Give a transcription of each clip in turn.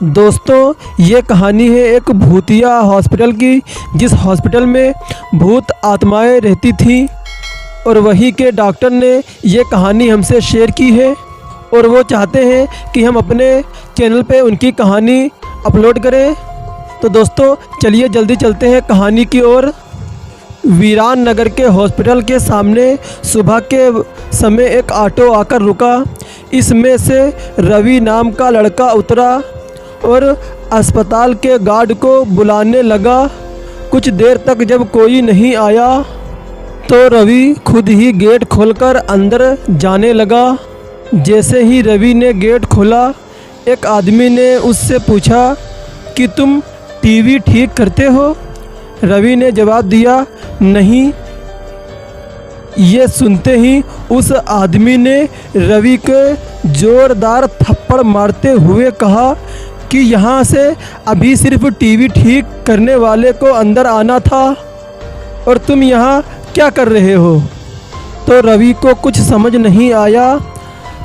दोस्तों, ये कहानी है एक भूतिया हॉस्पिटल की, जिस हॉस्पिटल में भूत आत्माएं रहती थीं और वहीं के डॉक्टर ने ये कहानी हमसे शेयर की है और वो चाहते हैं कि हम अपने चैनल पे उनकी कहानी अपलोड करें। तो दोस्तों, चलिए जल्दी चलते हैं कहानी की ओर। वीरान नगर के हॉस्पिटल के सामने सुबह के समय एक ऑटो आकर रुका। इसमें से रवि नाम का लड़का उतरा और अस्पताल के गार्ड को बुलाने लगा। कुछ देर तक जब कोई नहीं आया तो रवि खुद ही गेट खोलकर अंदर जाने लगा। जैसे ही रवि ने गेट खोला, एक आदमी ने उससे पूछा कि तुम टीवी ठीक करते हो? रवि ने जवाब दिया, नहीं। ये सुनते ही उस आदमी ने रवि के ज़ोरदार थप्पड़ मारते हुए कहा कि यहाँ से अभी सिर्फ टीवी ठीक करने वाले को अंदर आना था और तुम यहाँ क्या कर रहे हो? तो रवि को कुछ समझ नहीं आया।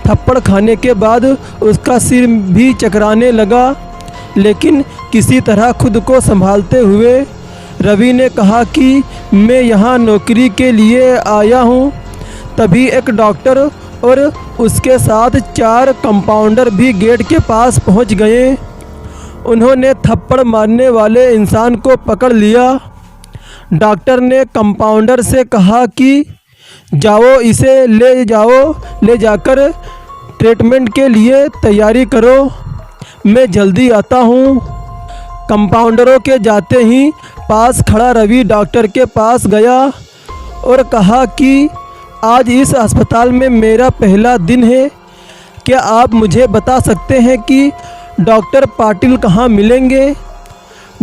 थप्पड़ खाने के बाद उसका सिर भी चकराने लगा, लेकिन किसी तरह खुद को संभालते हुए रवि ने कहा कि मैं यहाँ नौकरी के लिए आया हूँ। तभी एक डॉक्टर और उसके साथ 4 कंपाउंडर भी गेट के पास पहुँच गए। उन्होंने थप्पड़ मारने वाले इंसान को पकड़ लिया। डॉक्टर ने कंपाउंडर से कहा कि जाओ, इसे ले जाकर ट्रीटमेंट के लिए तैयारी करो, मैं जल्दी आता हूँ। कंपाउंडरों के जाते ही पास खड़ा रवि डॉक्टर के पास गया और कहा कि आज इस अस्पताल में मेरा पहला दिन है। क्या आप मुझे बता सकते हैं कि डॉक्टर पाटिल कहाँ मिलेंगे?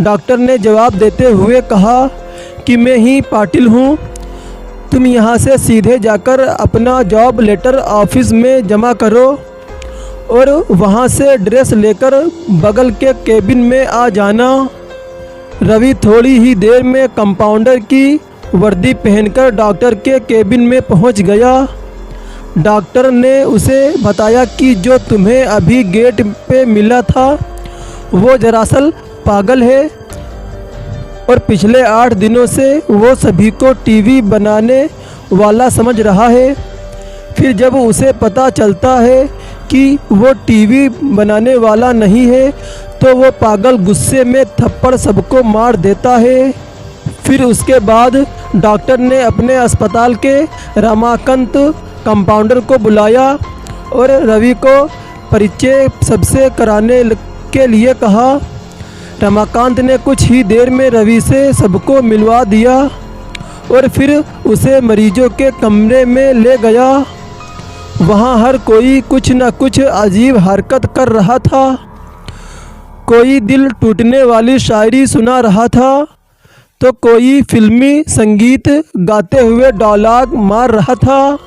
डॉक्टर ने जवाब देते हुए कहा कि मैं ही पाटिल हूँ। तुम यहाँ से सीधे जाकर अपना जॉब लेटर ऑफिस में जमा करो और वहाँ से ड्रेस लेकर बगल के केबिन में आ जाना। रवि थोड़ी ही देर में कंपाउंडर की वर्दी पहनकर डॉक्टर के केबिन में पहुँच गया। डॉक्टर ने उसे बताया कि जो तुम्हें अभी गेट पे मिला था वो दरअसल पागल है और पिछले 8 दिनों से वो सभी को टीवी बनाने वाला समझ रहा है। फिर जब उसे पता चलता है कि वो टीवी बनाने वाला नहीं है तो वो पागल गुस्से में थप्पड़ सबको मार देता है। फिर उसके बाद डॉक्टर ने अपने अस्पताल के रमाकांत कंपाउंडर को बुलाया और रवि को परिचय सबसे कराने के लिए कहा। रमाकांत ने कुछ ही देर में रवि से सबको मिलवा दिया और फिर उसे मरीजों के कमरे में ले गया। वहाँ हर कोई कुछ न कुछ अजीब हरकत कर रहा था। कोई दिल टूटने वाली शायरी सुना रहा था तो कोई फिल्मी संगीत गाते हुए डायलॉग मार रहा था।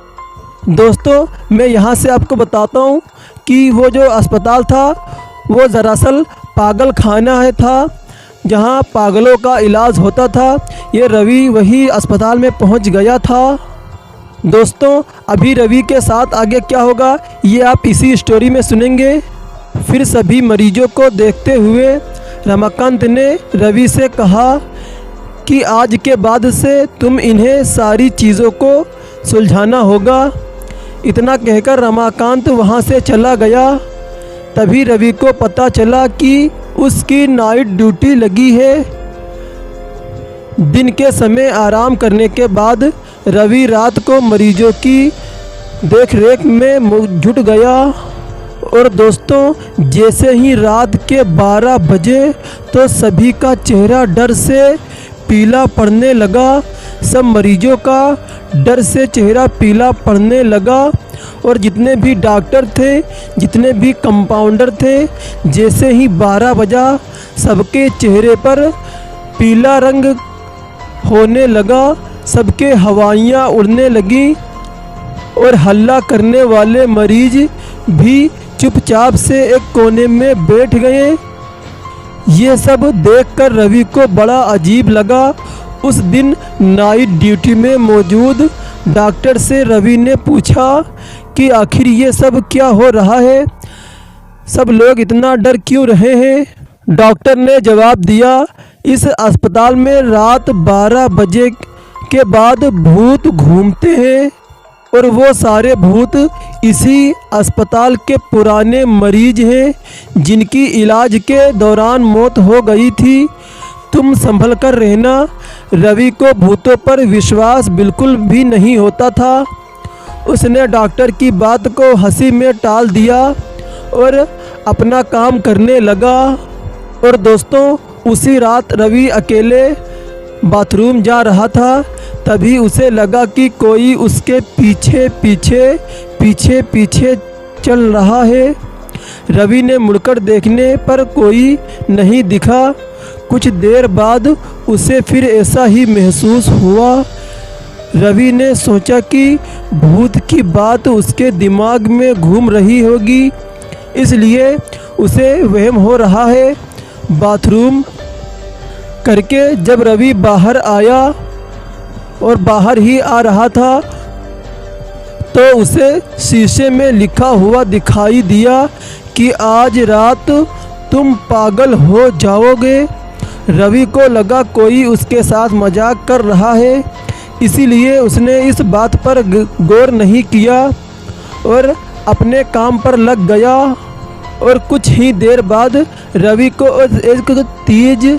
दोस्तों, मैं यहाँ से आपको बताता हूँ कि वो जो अस्पताल था वो दरअसल पागल खाना था, जहाँ पागलों का इलाज होता था। ये रवि वही अस्पताल में पहुँच गया था। दोस्तों, अभी रवि के साथ आगे क्या होगा ये आप इसी स्टोरी में सुनेंगे। फिर सभी मरीजों को देखते हुए रमाकांत ने रवि से कहा कि आज के बाद से तुम इन्हें सारी चीज़ों को सुलझाना होगा। इतना कहकर रमाकांत वहाँ से चला गया। तभी रवि को पता चला कि उसकी नाइट ड्यूटी लगी है। दिन के समय आराम करने के बाद रवि रात को मरीजों की देखरेख में जुट गया। और दोस्तों, जैसे ही रात के 12 बजे तो सभी का चेहरा डर से पीला पड़ने लगा। सब मरीजों का डर से चेहरा पीला पड़ने लगा और जितने भी डॉक्टर थे, जितने भी कंपाउंडर थे, जैसे ही 12 बजा सबके चेहरे पर पीला रंग होने लगा। सबके हवाइयाँ उड़ने लगी और हल्ला करने वाले मरीज भी चुपचाप से एक कोने में बैठ गए। ये सब देखकर रवि को बड़ा अजीब लगा। उस दिन नाइट ड्यूटी में मौजूद डॉक्टर से रवि ने पूछा कि आखिर ये सब क्या हो रहा है। सब लोग इतना डर क्यों रहे हैं। डॉक्टर ने जवाब दिया, इस अस्पताल में रात 12 बजे के बाद भूत घूमते हैं और वो सारे भूत इसी अस्पताल के पुराने मरीज हैं जिनकी इलाज के दौरान मौत हो गई थी। तुम संभल कर रहना। रवि को भूतों पर विश्वास बिल्कुल भी नहीं होता था। उसने डॉक्टर की बात को हंसी में टाल दिया और अपना काम करने लगा। और दोस्तों, उसी रात रवि अकेले बाथरूम जा रहा था। तभी उसे लगा कि कोई उसके पीछे पीछे चल रहा है। रवि ने मुड़कर देखने पर कोई नहीं दिखा। कुछ देर बाद उसे फिर ऐसा ही महसूस हुआ। रवि ने सोचा कि भूत की बात उसके दिमाग में घूम रही होगी, इसलिए उसे वहम हो रहा है। बाथरूम करके जब रवि बाहर आया और बाहर ही आ रहा था तो उसे शीशे में लिखा हुआ दिखाई दिया कि आज रात तुम पागल हो जाओगे। रवि को लगा कोई उसके साथ मजाक कर रहा है, इसीलिए उसने इस बात पर गौर नहीं किया और अपने काम पर लग गया। और कुछ ही देर बाद रवि को एक तेज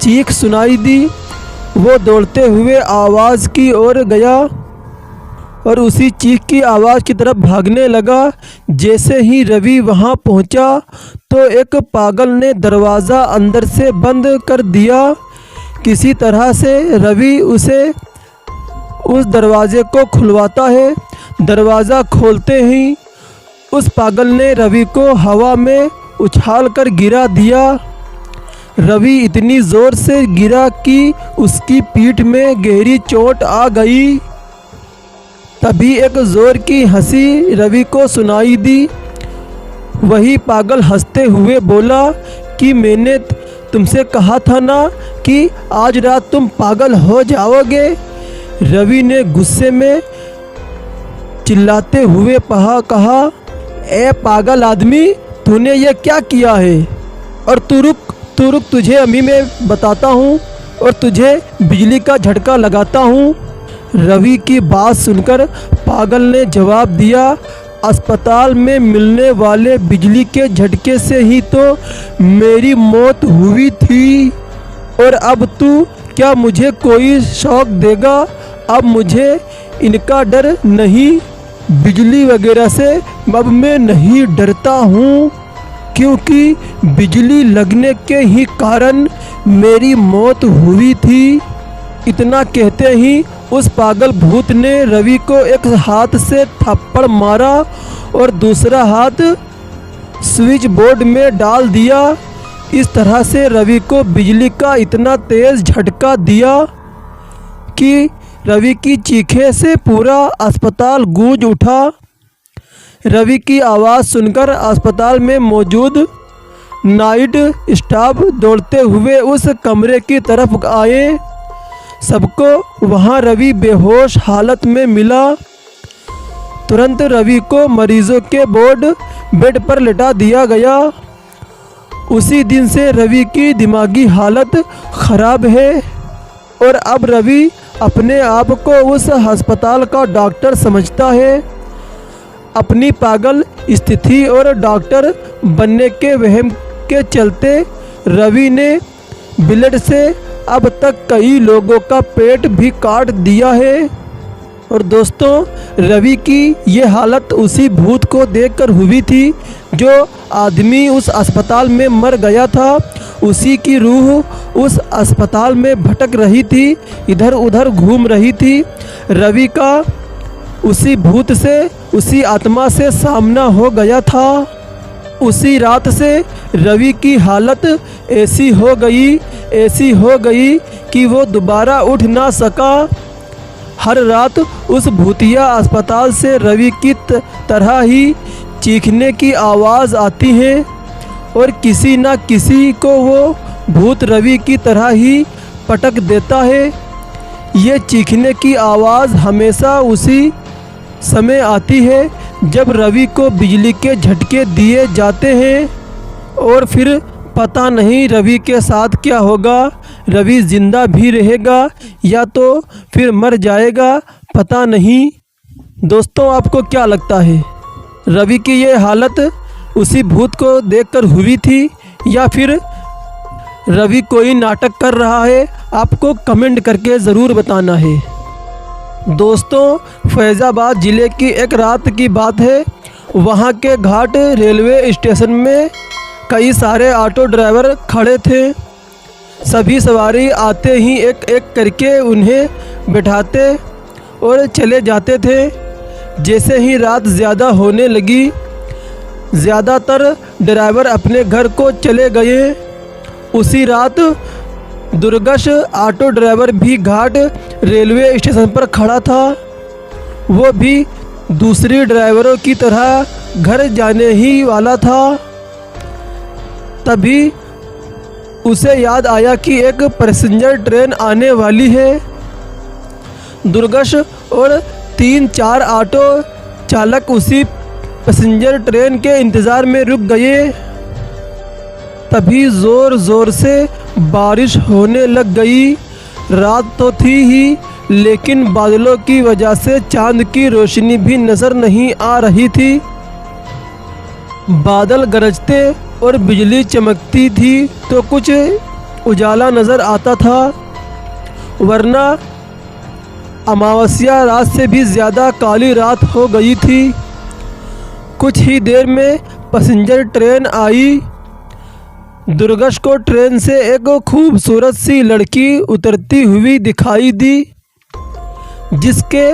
चीख सुनाई दी। वो दौड़ते हुए आवाज़ की ओर गया और उसी चीख की आवाज़ की तरफ भागने लगा। जैसे ही रवि वहां पहुंचा तो एक पागल ने दरवाज़ा अंदर से बंद कर दिया। किसी तरह से रवि उस दरवाजे को खुलवाता है। दरवाज़ा खोलते ही उस पागल ने रवि को हवा में उछाल कर गिरा दिया। रवि इतनी ज़ोर से गिरा कि उसकी पीठ में गहरी चोट आ गई। तभी एक ज़ोर की हंसी रवि को सुनाई दी। वही पागल हंसते हुए बोला कि मैंने तुमसे कहा था ना कि आज रात तुम पागल हो जाओगे। रवि ने गुस्से में चिल्लाते हुए कहा, ए पागल आदमी, तूने ये क्या किया है? और तू रुक, तुझे अभी मैं बताता हूँ और तुझे बिजली का झटका लगाता हूँ। रवि की बात सुनकर पागल ने जवाब दिया, अस्पताल में मिलने वाले बिजली के झटके से ही तो मेरी मौत हुई थी और अब तू क्या मुझे कोई शौक देगा? अब मुझे इनका डर नहीं, बिजली वगैरह से अब मैं नहीं डरता हूँ, क्योंकि बिजली लगने के ही कारण मेरी मौत हुई थी। इतना कहते ही उस पागल भूत ने रवि को एक हाथ से थप्पड़ मारा और दूसरा हाथ स्विच बोर्ड में डाल दिया। इस तरह से रवि को बिजली का इतना तेज झटका दिया कि रवि की चीखें से पूरा अस्पताल गूंज उठा। रवि की आवाज़ सुनकर अस्पताल में मौजूद नाइट स्टाफ दौड़ते हुए उस कमरे की तरफ आए। सबको वहां रवि बेहोश हालत में मिला। तुरंत रवि को मरीजों के बेड पर लिटा दिया गया। उसी दिन से रवि की दिमागी हालत ख़राब है और अब रवि अपने आप को उस अस्पताल का डॉक्टर समझता है। अपनी पागल स्थिति और डॉक्टर बनने के वहम के चलते रवि ने ब्लेड से अब तक कई लोगों का पेट भी काट दिया है। और दोस्तों, रवि की ये हालत उसी भूत को देखकर हुई थी जो आदमी उस अस्पताल में मर गया था। उसी की रूह उस अस्पताल में भटक रही थी, इधर उधर घूम रही थी। रवि का उसी भूत से, उसी आत्मा से सामना हो गया था। उसी रात से रवि की हालत ऐसी हो गई कि वो दोबारा उठ ना सका। हर रात उस भूतिया अस्पताल से रवि की तरह ही चीखने की आवाज़ आती है और किसी न किसी को वो भूत रवि की तरह ही पटक देता है। ये चीखने की आवाज़ हमेशा उसी समय आती है जब रवि को बिजली के झटके दिए जाते हैं और फिर पता नहीं रवि के साथ क्या होगा, रवि जिंदा भी रहेगा या तो फिर मर जाएगा, पता नहीं। दोस्तों, आपको क्या लगता है, रवि की ये हालत उसी भूत को देखकर हुई थी या फिर रवि कोई नाटक कर रहा है? आपको कमेंट करके ज़रूर बताना है। दोस्तों, फैज़ाबाद ज़िले की एक रात की बात है। वहाँ के घाट रेलवे स्टेशन में कई सारे ऑटो ड्राइवर खड़े थे। सभी सवारी आते ही एक एक करके उन्हें बैठाते और चले जाते थे। जैसे ही रात ज़्यादा होने लगी, ज़्यादातर ड्राइवर अपने घर को चले गए। उसी रात दुर्गश ऑटो ड्राइवर भी घाट रेलवे स्टेशन पर खड़ा था। वो भी दूसरी ड्राइवरों की तरह घर जाने ही वाला था। तभी उसे याद आया कि एक पैसेंजर ट्रेन आने वाली है। दुर्गश और 3-4 ऑटो चालक उसी पैसेंजर ट्रेन के इंतज़ार में रुक गए। तभी ज़ोर ज़ोर से बारिश होने लग गई। रात तो थी ही, लेकिन बादलों की वजह से चांद की रोशनी भी नज़र नहीं आ रही थी। बादल गरजते और बिजली चमकती थी तो कुछ उजाला नज़र आता था, वरना अमावस्या रात से भी ज़्यादा काली रात हो गई थी। कुछ ही देर में पैसेंजर ट्रेन आई। दुर्गश को ट्रेन से एक खूबसूरत सी लड़की उतरती हुई दिखाई दी, जिसके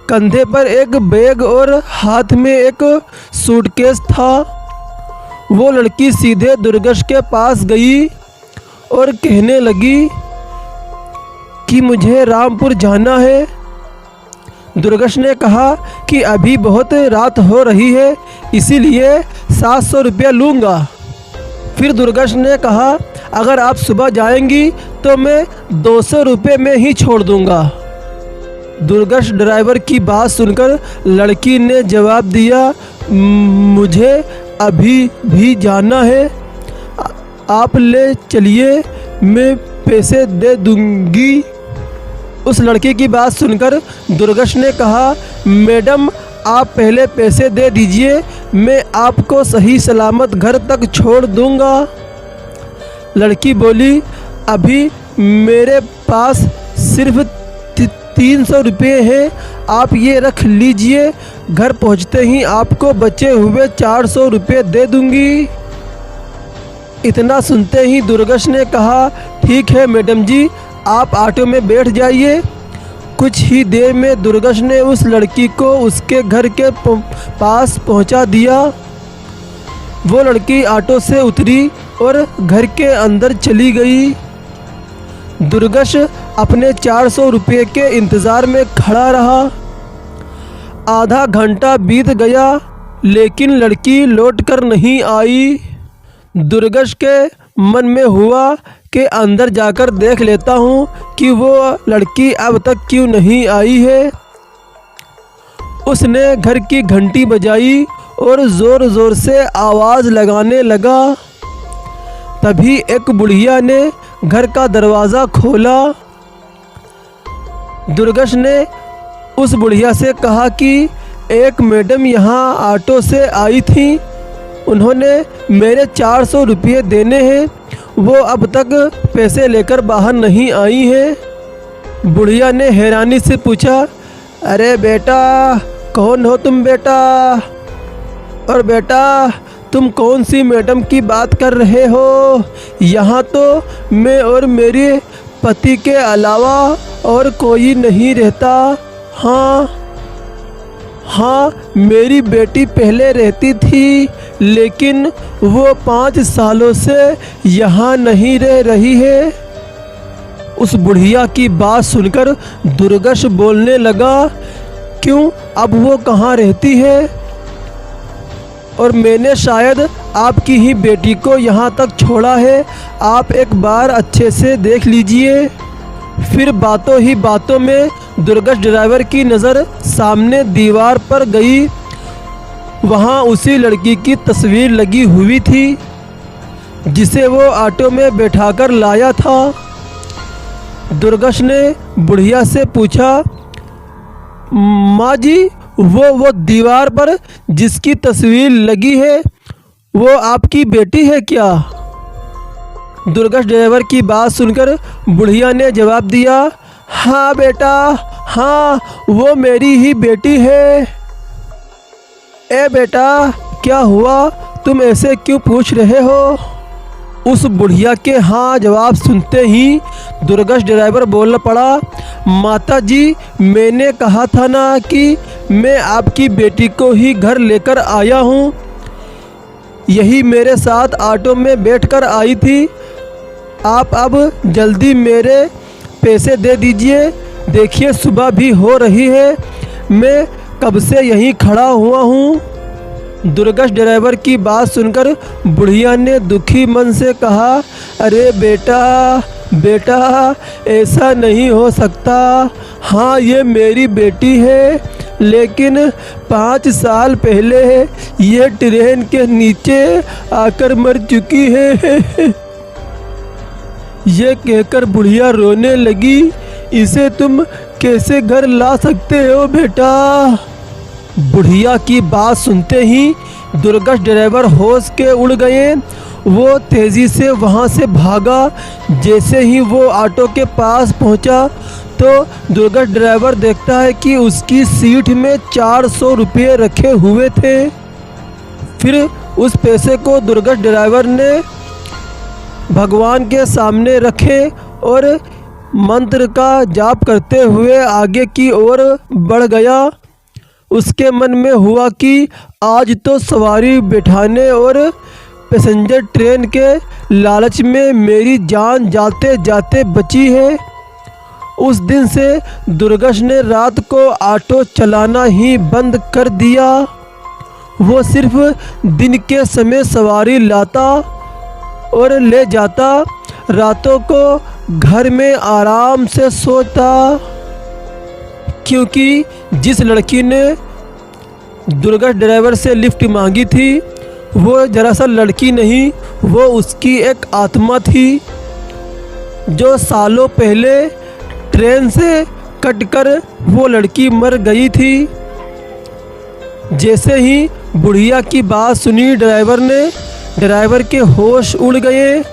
कंधे पर एक बैग और हाथ में एक सूटकेस था। वो लड़की सीधे दुर्गश के पास गई और कहने लगी कि मुझे रामपुर जाना है। दुर्गश ने कहा कि अभी बहुत रात हो रही है, इसीलिए 700 रुपया लूँगा। फिर दुर्गश ने कहा, अगर आप सुबह जाएंगी तो मैं 200 रुपये में ही छोड़ दूँगा। दुर्गश ड्राइवर की बात सुनकर लड़की ने जवाब दिया, मुझे अभी भी जाना है, आप ले चलिए, मैं पैसे दे दूँगी। उस लड़की की बात सुनकर दुर्गश ने कहा, मैडम आप पहले पैसे दे दीजिए, मैं आपको सही सलामत घर तक छोड़ दूंगा। लड़की बोली, अभी मेरे पास सिर्फ 300 रुपये हैं, आप ये रख लीजिए, घर पहुंचते ही आपको बचे हुए 400 रुपये दे दूंगी। इतना सुनते ही दुर्गश ने कहा, ठीक है मैडम जी, आप ऑटो में बैठ जाइए। कुछ ही देर में दुर्गश ने उस लड़की को उसके घर के पास पहुंचा दिया। वो लड़की ऑटो से उतरी और घर के अंदर चली गई। दुर्गश अपने 400 रुपये के इंतज़ार में खड़ा रहा। आधा घंटा बीत गया, लेकिन लड़की लौटकर नहीं आई। दुर्गश के मन में हुआ कि अंदर जाकर देख लेता हूँ कि वो लड़की अब तक क्यों नहीं आई है। उसने घर की घंटी बजाई और ज़ोर ज़ोर से आवाज़ लगाने लगा। तभी एक बुढ़िया ने घर का दरवाज़ा खोला। दुर्गश ने उस बुढ़िया से कहा कि एक मैडम यहाँ ऑटो से आई थी, उन्होंने मेरे 400 रुपये देने हैं, वो अब तक पैसे लेकर बाहर नहीं आई हैं। बुढ़िया ने हैरानी से पूछा, अरे बेटा कौन हो तुम बेटा? और बेटा तुम कौन सी मैडम की बात कर रहे हो? यहाँ तो मैं और मेरे पति के अलावा और कोई नहीं रहता। हाँ, मेरी बेटी पहले रहती थी, लेकिन वो 5 सालों से यहाँ नहीं रह रही है। उस बुढ़िया की बात सुनकर दुर्गश बोलने लगा, क्यों, अब वो कहाँ रहती है? और मैंने शायद आपकी ही बेटी को यहाँ तक छोड़ा है, आप एक बार अच्छे से देख लीजिए। फिर बातों ही बातों में दुर्गश ड्राइवर की नज़र सामने दीवार पर गई। वहाँ उसी लड़की की तस्वीर लगी हुई थी जिसे वो ऑटो में बैठाकर लाया था। दुर्गेश ने बुढ़िया से पूछा, माँ जी, वो दीवार पर जिसकी तस्वीर लगी है वो आपकी बेटी है क्या? दुर्गेश ड्राइवर की बात सुनकर बुढ़िया ने जवाब दिया, हाँ बेटा, हाँ वो मेरी ही बेटी है। ए बेटा, क्या हुआ, तुम ऐसे क्यों पूछ रहे हो? उस बुढ़िया के हाँ जवाब सुनते ही दुर्गेश ड्राइवर बोल पड़ा, माता जी, मैंने कहा था ना कि मैं आपकी बेटी को ही घर लेकर आया हूँ। यही मेरे साथ ऑटो में बैठकर आई थी। आप अब जल्दी मेरे पैसे दे दीजिए। देखिए सुबह भी हो रही है, मैं कब से यहीं खड़ा हुआ हूँ। दुर्गेश ड्राइवर की बात सुनकर बुढ़िया ने दुखी मन से कहा, अरे बेटा ऐसा नहीं हो सकता। हाँ ये मेरी बेटी है, लेकिन 5 साल पहले ये ट्रेन के नीचे आकर मर चुकी है। ये कहकर बुढ़िया रोने लगी, इसे तुम कैसे घर ला सकते हो बेटा? बुढ़िया की बात सुनते ही दुर्गेश ड्राइवर होश के उड़ गए। वो तेज़ी से वहाँ से भागा। जैसे ही वो ऑटो के पास पहुँचा तो दुर्गेश ड्राइवर देखता है कि उसकी सीट में 400 रुपये रखे हुए थे। फिर उस पैसे को दुर्गेश ड्राइवर ने भगवान के सामने रखे और मंत्र का जाप करते हुए आगे की ओर बढ़ गया। उसके मन में हुआ कि आज तो सवारी बिठाने और पैसेंजर ट्रेन के लालच में मेरी जान जाते जाते बची है। उस दिन से दुर्गेश ने रात को ऑटो चलाना ही बंद कर दिया। वो सिर्फ दिन के समय सवारी लाता और ले जाता, रातों को घर में आराम से सोता। क्योंकि जिस लड़की ने दुर्गेश ड्राइवर से लिफ्ट मांगी थी वो दरअसल लड़की नहीं, वो उसकी एक आत्मा थी जो सालों पहले ट्रेन से कटकर वो लड़की मर गई थी। जैसे ही बुढ़िया की बात सुनी ड्राइवर के होश उड़ गए।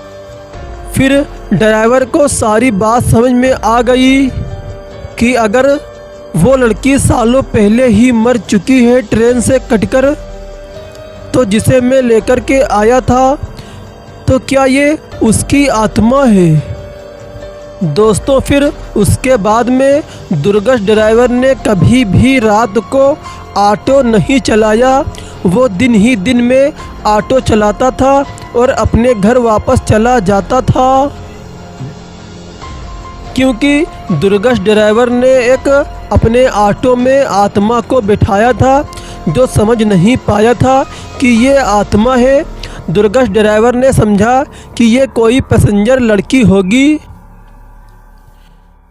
फिर ड्राइवर को सारी बात समझ में आ गई कि अगर वो लड़की सालों पहले ही मर चुकी है ट्रेन से कटकर, तो जिसे मैं लेकर के आया था तो क्या ये उसकी आत्मा है? दोस्तों, फिर उसके बाद में दुर्गेश ड्राइवर ने कभी भी रात को ऑटो नहीं चलाया। वो दिन ही दिन में ऑटो चलाता था और अपने घर वापस चला जाता था। क्योंकि दुर्गेश ड्राइवर ने एक अपने ऑटो में आत्मा को बिठाया था जो समझ नहीं पाया था कि ये आत्मा है। दुर्गेश ड्राइवर ने समझा कि ये कोई पैसेंजर लड़की होगी।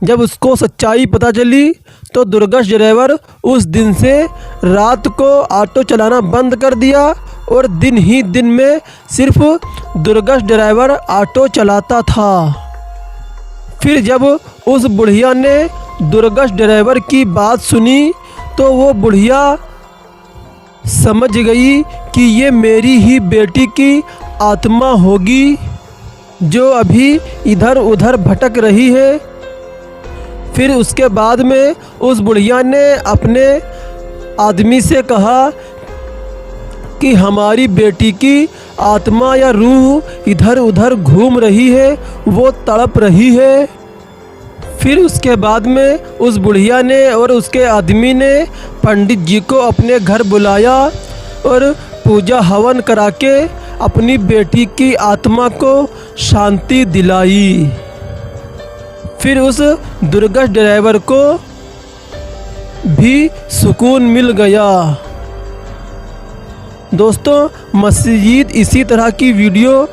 जब उसको सच्चाई पता चली तो दुर्गेश ड्राइवर उस दिन से रात को ऑटो चलाना बंद कर दिया और दिन ही दिन में सिर्फ दुर्गेश ड्राइवर ऑटो चलाता था। फिर जब उस बुढ़िया ने दुर्गेश ड्राइवर की बात सुनी तो वो बुढ़िया समझ गई कि ये मेरी ही बेटी की आत्मा होगी जो अभी इधर उधर भटक रही है। फिर उसके बाद में उस बुढ़िया ने अपने आदमी से कहा कि हमारी बेटी की आत्मा या रूह इधर उधर घूम रही है, वो तड़प रही है। फिर उसके बाद में उस बुढ़िया ने और उसके आदमी ने पंडित जी को अपने घर बुलाया और पूजा हवन करा के अपनी बेटी की आत्मा को शांति दिलाई। फिर उस दुर्गेश ड्राइवर को भी सुकून मिल गया। दोस्तों, मज़ीद इसी तरह की वीडियो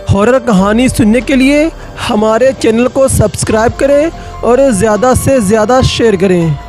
हॉरर कहानी सुनने के लिए हमारे चैनल को सब्सक्राइब करें और ज़्यादा से ज़्यादा शेयर करें।